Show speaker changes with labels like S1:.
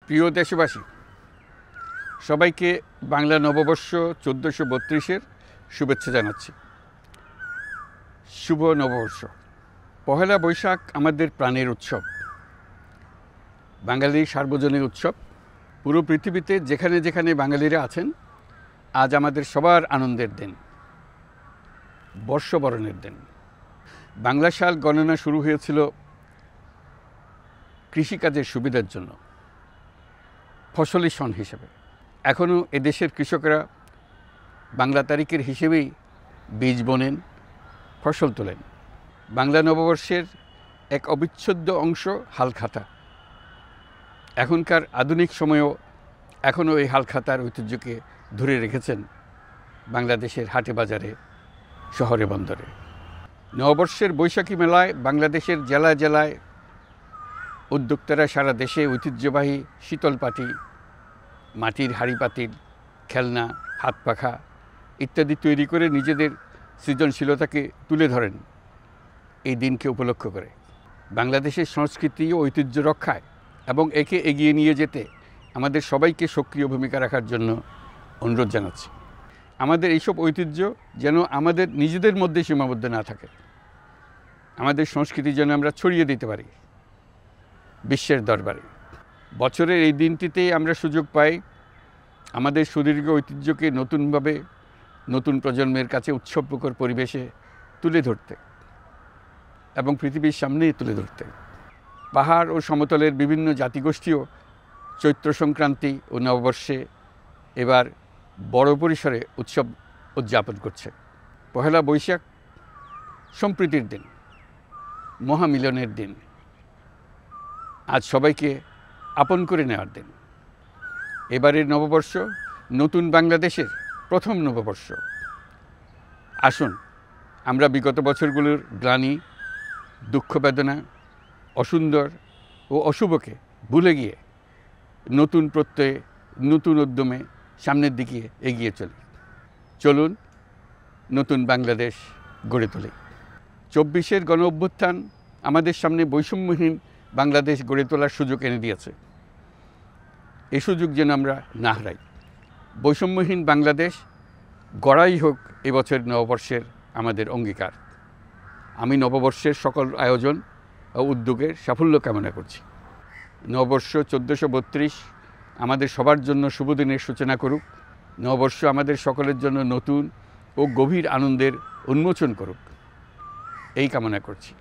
S1: প্রিয় দেশবাসী, সবাইকে বাংলা নববর্ষ 1432-এর শুভেচ্ছা জানাচ্ছি। শুভ নববর্ষ। পহেলা বৈশাখ আমাদের প্রাণের উৎসব, বাঙালির সার্বজনীন উৎসব। পুরো পৃথিবীতে যেখানে যেখানে বাঙালিরা আছেন, আজ আমাদের সবার আনন্দের দিন, বর্ষবরণের দিন। বাংলা সাল গণনা শুরু হয়েছিল কৃষিকাজের সুবিধার জন্য, ফসলি সন হিসেবে। এখনও এদেশের কৃষকরা বাংলা তারিখের হিসেবেই বীজ বোনেন, ফসল তোলেন। বাংলা নববর্ষের এক অবিচ্ছেদ্য অংশ হালখাতা। এখনকার আধুনিক সময়েও এখনও এই হালখাতার ঐতিহ্যকে ধরে রেখেছেন বাংলাদেশের হাটে বাজারে, শহরে বন্দরে। নববর্ষের বৈশাখী মেলায় বাংলাদেশের জেলায় জেলায় উদ্যোক্তারা সারা দেশে ঐতিহ্যবাহী শীতল পাটি, মাটির হাঁড়ি পাতিল, খেলনা, হাত পাখা ইত্যাদি তৈরি করে নিজেদের সৃজনশীলতাকে তুলে ধরেন এই দিনকে উপলক্ষ করে। বাংলাদেশের সংস্কৃতি ও ঐতিহ্য রক্ষায় এবং একে এগিয়ে নিয়ে যেতে আমাদের সবাইকে সক্রিয় ভূমিকা রাখার জন্য অনুরোধ জানাচ্ছি। আমাদের এইসব ঐতিহ্য যেন আমাদের নিজেদের মধ্যে সীমাবদ্ধ না থাকে, আমাদের সংস্কৃতি যেন আমরা ছড়িয়ে দিতে পারি বিশ্বের দরবারে। বছরের এই দিনটিতেই আমরা সুযোগ পাই আমাদের সুদীর্ঘ ঐতিহ্যকে নতুনভাবে নতুন প্রজন্মের কাছে উৎসবমুখর পরিবেশে তুলে ধরতে এবং পৃথিবীর সামনেই তুলে ধরতে। পাহাড় ও সমতলের বিভিন্ন জাতিগোষ্ঠীও চৈত্র সংক্রান্তি ও নববর্ষে এবার বড় পরিসরে উৎসব উদযাপন করছে। পহেলা বৈশাখ সম্প্রীতির দিন, মহামিলনের দিন, আজ সবাইকে আপন করে নেওয়ার দিন। এবারের নববর্ষ নতুন বাংলাদেশের প্রথম নববর্ষ। আসুন আমরা বিগত বছরগুলোর গ্লানি, দুঃখ, বেদনা, অসুন্দর ও অশুভকে ভুলে গিয়ে নতুন প্রত্যয়ে, নতুন উদ্যমে সামনের দিকে এগিয়ে চলি। চলুন নতুন বাংলাদেশ গড়ে তুলি। 24-এর গণ অভ্যুত্থান আমাদের সামনে বৈষম্যহীন বাংলাদেশ গড়ে তোলার সুযোগ এনে দিয়েছে। এই সুযোগ যেন আমরা না হারাই। বৈষম্যহীন বাংলাদেশ গড়াই হোক এবছর নববর্ষের আমাদের অঙ্গীকার। আমি নববর্ষের সকল আয়োজন ও উদ্যোগের সাফল্য কামনা করছি। নববর্ষ 1432 আমাদের সবার জন্য শুভদিনের সূচনা করুক। নববর্ষ আমাদের সকলের জন্য নতুন ও গভীর আনন্দের উন্মোচন করুক, এই কামনা করছি।